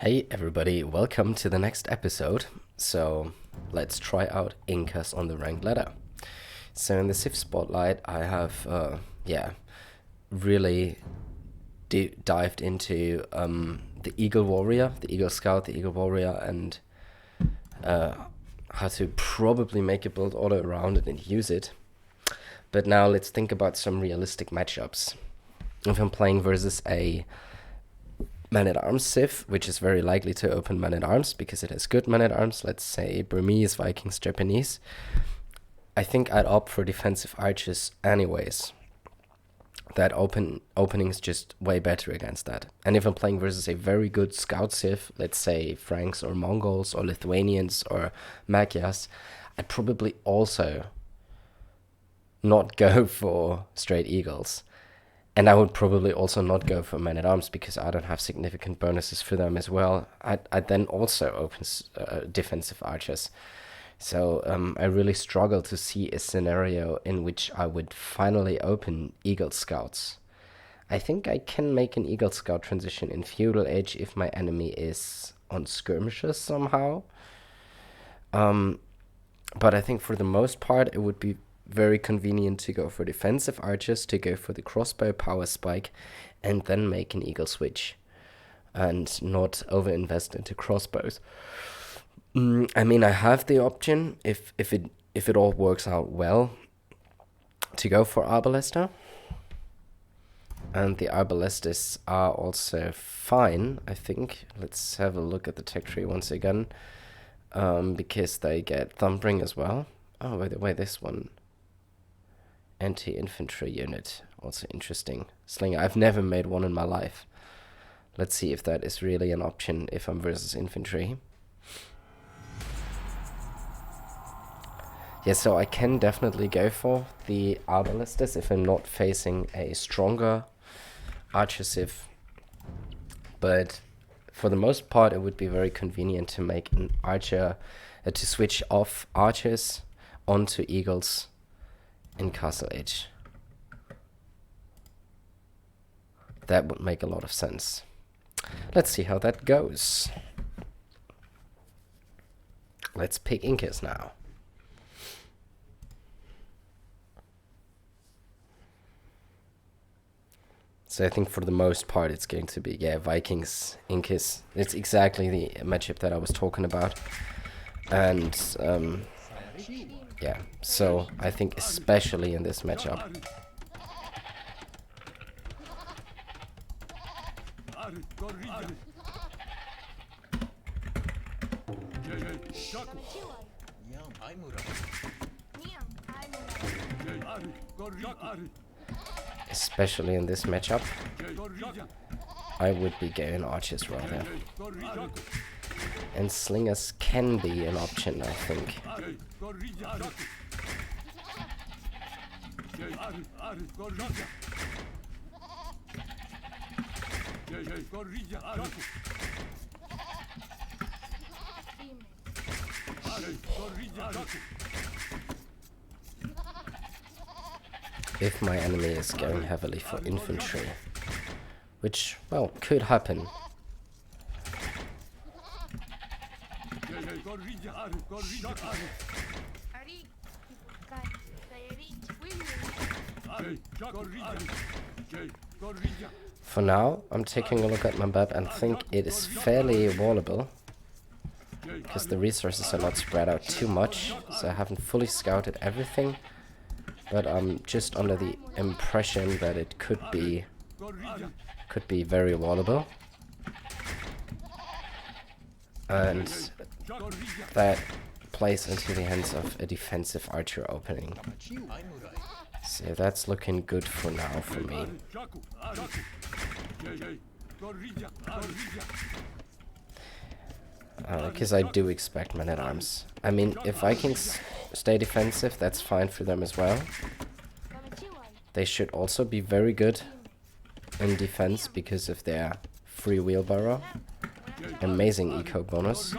Hey everybody, welcome to the next episode. So let's try out Incas on the ranked ladder. So in the Civ Spotlight I have really dived into the Eagle Warrior, the Eagle Scout, the Eagle Warrior, and how to probably make a build all around it and use it. But now let's think about some realistic matchups. If I'm playing versus a Man-at-Arms Civ, which is very likely to open Man-at-Arms because it has good Man-at-Arms, let's say Burmese, Vikings, Japanese, I think I'd opt for defensive archers anyways. That opening is just way better against that. And if I'm playing versus a very good scout Civ, let's say Franks or Mongols or Lithuanians or Magyars, I'd probably also not go for straight eagles. And I would probably also not go for Man-at-Arms because I don't have significant bonuses for them as well. I'd then also open defensive archers. So I really struggle to see a scenario in which I would finally open Eagle Scouts. I think I can make an Eagle Scout transition in Feudal Age if my enemy is on skirmishes somehow. But I think for the most part it would be very convenient to go for defensive archers, to go for the crossbow power spike, and then make an eagle switch, and not overinvest into crossbows. I mean, I have the option if it all works out well to go for Arbalester, and the Arbalests are also fine. I think. Let's have a look at the tech tree once again, because they get Thumbring as well. Oh, by the way, this one. Anti-infantry unit, also interesting. Slinger, I've never made one in my life. Let's see if that is really an option if I'm versus infantry. Yeah, so I can definitely go for the Arbalestes if I'm not facing a stronger archer civ. But for the most part, it would be very convenient to make an archer, to switch off archers onto eagles in Castle Age. That would make a lot of sense. Let's see how that goes. Let's pick Incas now. So I think for the most part it's going to be, Vikings, Incas. It's exactly the matchup that I was talking about. And so I think especially in this matchup, I would be going archers rather. And slingers can be an option, I think. If my enemy is going heavily for infantry, which, well, could happen. For now, I'm taking a look at my map and think it is fairly wallable, because the resources are not spread out too much, so I haven't fully scouted everything, but I'm just under the impression that it could be very wallable. And that plays into the hands of a defensive archer opening. So that's looking good for now for me. Because I do expect Man-at-Arms. I mean, if Vikings stay defensive, that's fine for them as well. They should also be very good in defense because of their free wheelbarrow. Amazing eco bonus.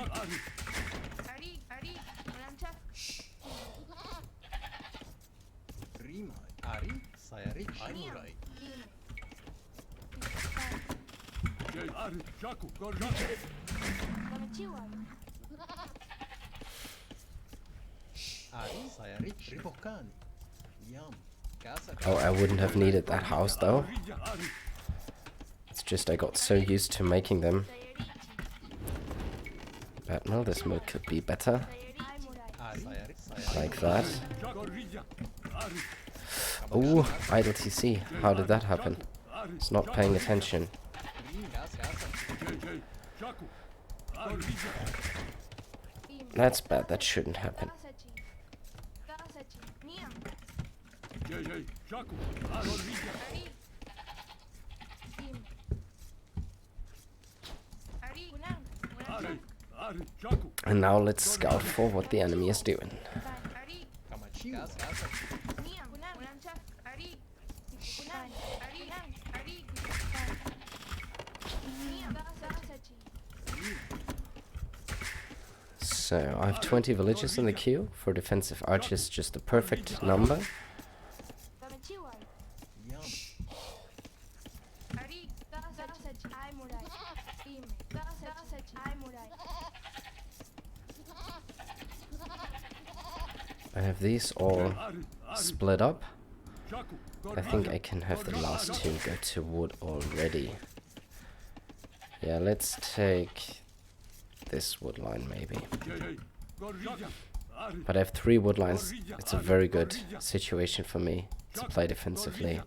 Oh, I wouldn't have needed that house though. It's just I got so used to making them. But no, this mode could be better. Like that. Oh, idle TC. How did that happen? It's not paying attention. That's bad. That shouldn't happen. And now let's scout for what the enemy is doing. So I have 20 villages in the queue. For defensive archers, just the perfect number. I have these all split up. I think I can have the last two go to wood already. Yeah, let's take this wood line maybe. But I have 3 wood lines. It's a very good situation for me to play defensively.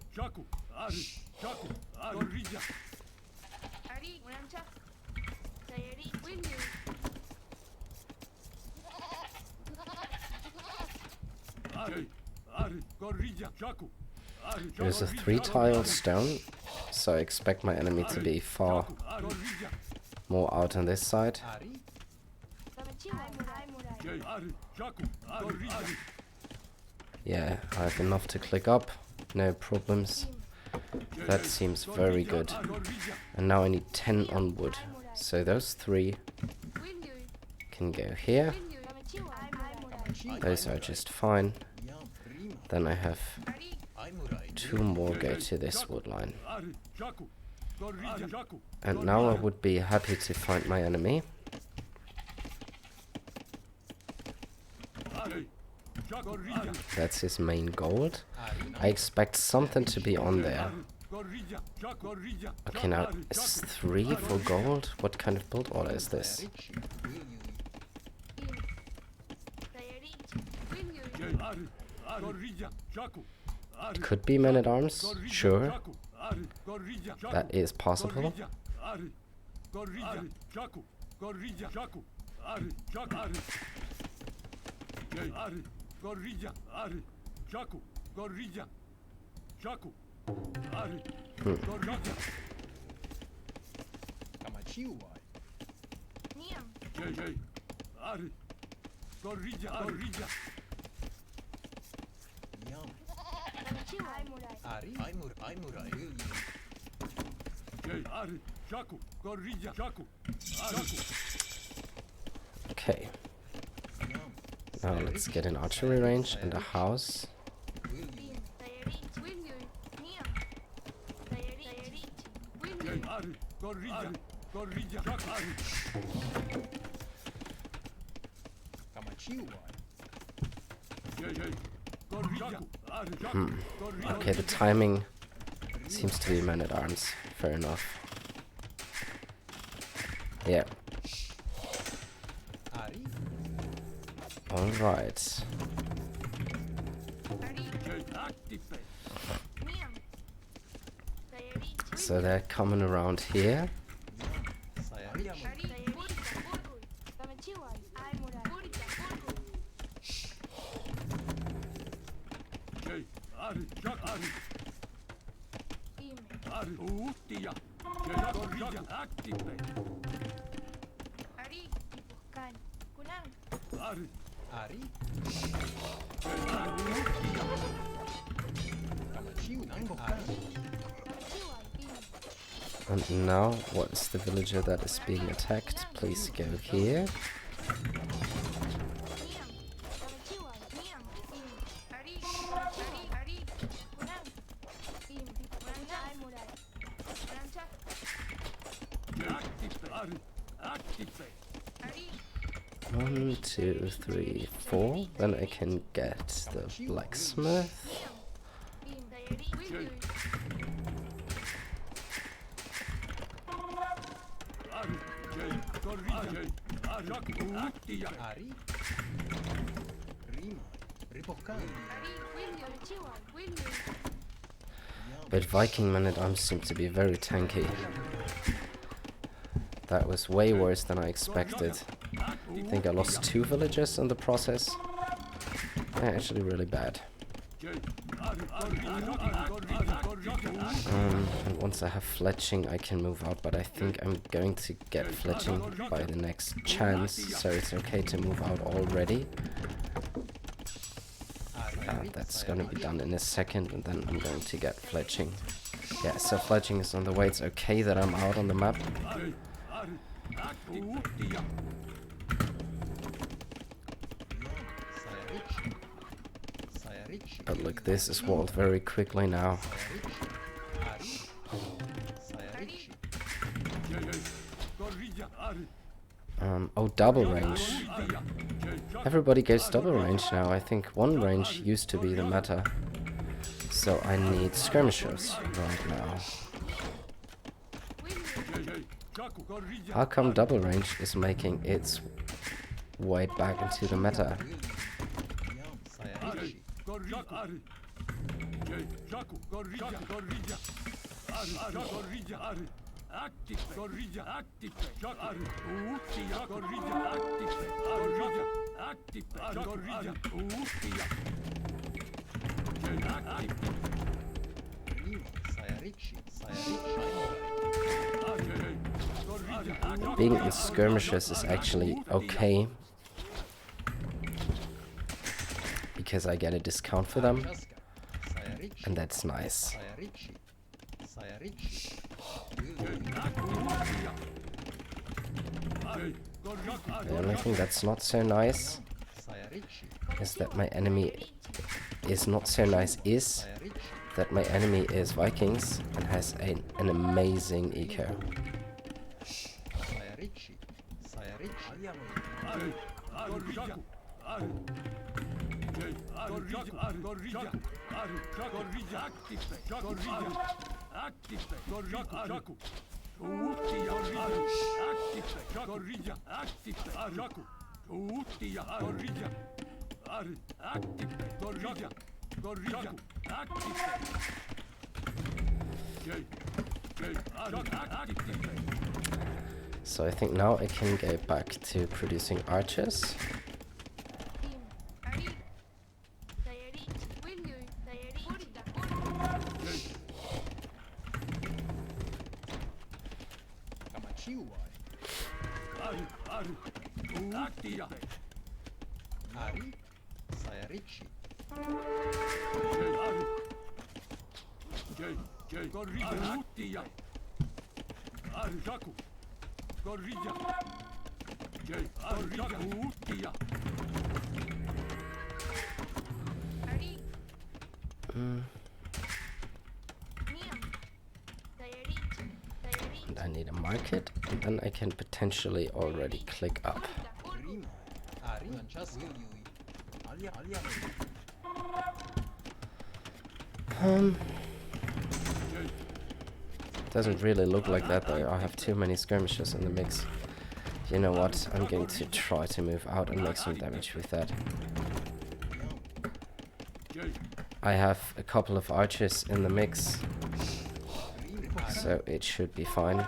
There's a 3-tile stone, so I expect my enemy to be far more out on this side. Yeah, I have enough to click up, no problems. That seems very good. And now I need 10 on wood, so those 3 can go here. Those are just fine. Then I have 2 more go to this wood line. And now I would be happy to find my enemy. That's his main gold. I expect something to be on there. Okay, now is 3 for gold? What kind of build order is this? It could be men-at-arms, sure. That is possible. Okay. Now let's get an archery range and a house. Okay, the timing seems to be men-at-arms. Fair enough. Yeah. Alright. So they're coming around here. And now, what is the villager that is being attacked? Please go here. 1, 2, 3, 4. Then I can get the blacksmith. But Viking men-at-arms seem to be very tanky. That was way worse than I expected. I think I lost 2 villagers in the process. Actually really bad. And once I have fletching I can move out, but I think I'm going to get fletching by the next chance, so it's okay to move out already. That's gonna be done in a second, and then I'm going to get fletching. Yeah, so fletching is on the way. It's okay that I'm out on the map. But look, this is walled very quickly now. Oh, double range. Everybody goes double range now. I think one range used to be the meta. So I need skirmishers right now. How come double range is making its way back into the meta? Being in skirmishes is actually okay, because I get a discount for them, and that's nice. The only thing that's not so nice is that my enemy is not so nice is that my enemy is Vikings and has an amazing eco. So I think now I can go back to producing archers. And I need a market, and then I can potentially already click up. Doesn't really look like that though. I have too many skirmishes in the mix. You know what? I'm going to try to move out and make some damage with that. I have a couple of archers in the mix, so it should be fine.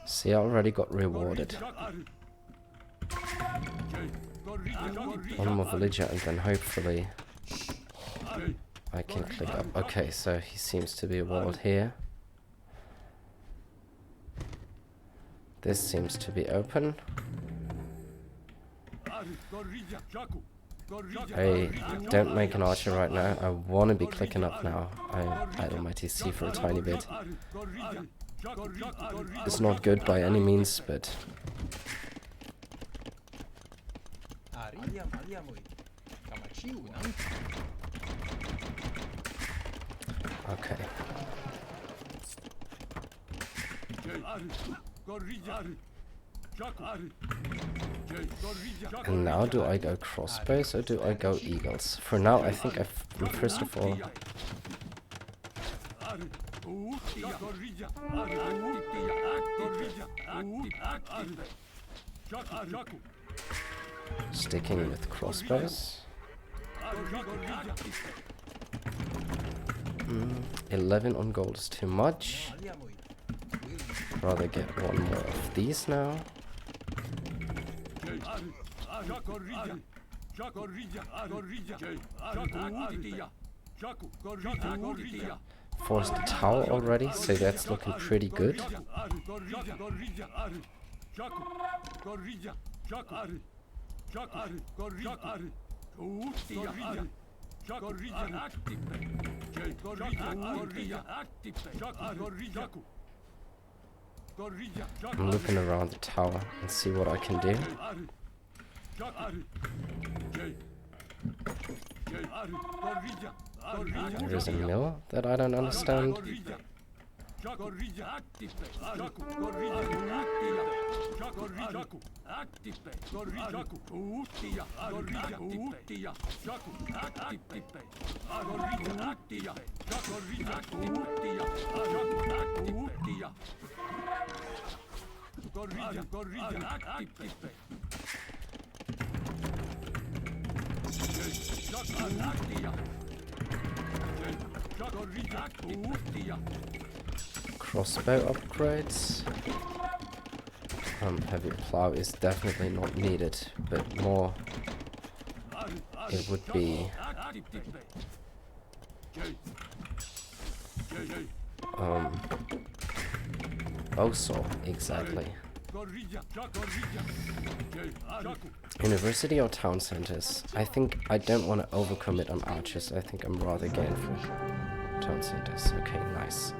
See, I already got rewarded. One more villager and then hopefully I can click up. Okay, so he seems to be walled here. This seems to be open. I don't make an archer right now. I want to be clicking up now. I idle my TC for a tiny bit. It's not good by any means, but Okay. And now do I go crossbows or do I go eagles? For now I think first of all sticking with crossbows. 11 on gold is too much. Rather get one more of these now. Forced the tower already, so that's looking pretty good. I'm looking around the tower and see what I can do. There is a mill that I don't understand. Crossbow upgrades. Heavy plow is definitely not needed, but more it would be bowsaw, exactly. University or town centers? I think I don't want to overcommit on archers. I think I'm rather going for town centers. Okay, nice.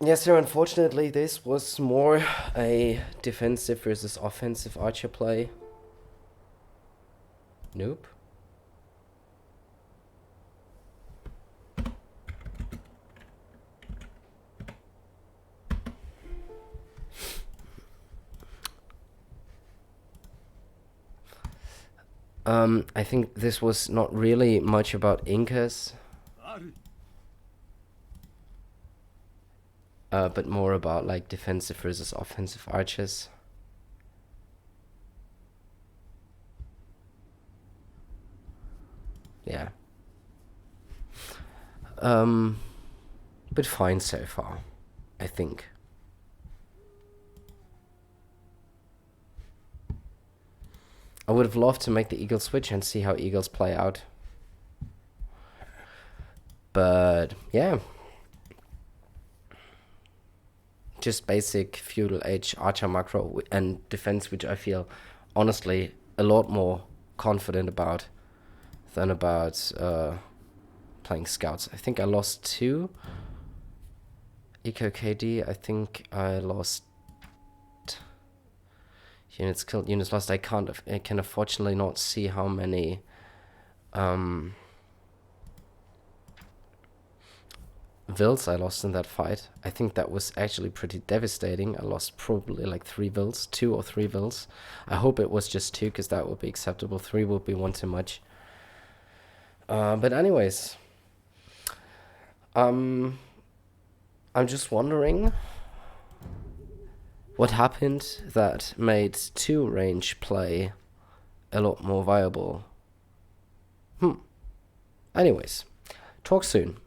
Yes, so unfortunately this was more a defensive versus offensive archer play. Nope. I think this was not really much about Incas. But more about like defensive versus offensive archers. Yeah. But fine so far, I think. I would have loved to make the eagle switch and see how eagles play out. But yeah. Just basic feudal age archer macro and defense, which I feel honestly a lot more confident about than about playing scouts. I think I lost 2 eco KD. I think I lost units killed, units lost. I can unfortunately not see how many vills I lost in that fight. I think that was actually pretty devastating. I lost probably like 3 vills, 2 or 3 vills. I hope it was just 2, because that would be acceptable. 3 would be one too much. But anyways, I'm just wondering what happened that made 2 range play a lot more viable. Anyways, talk soon.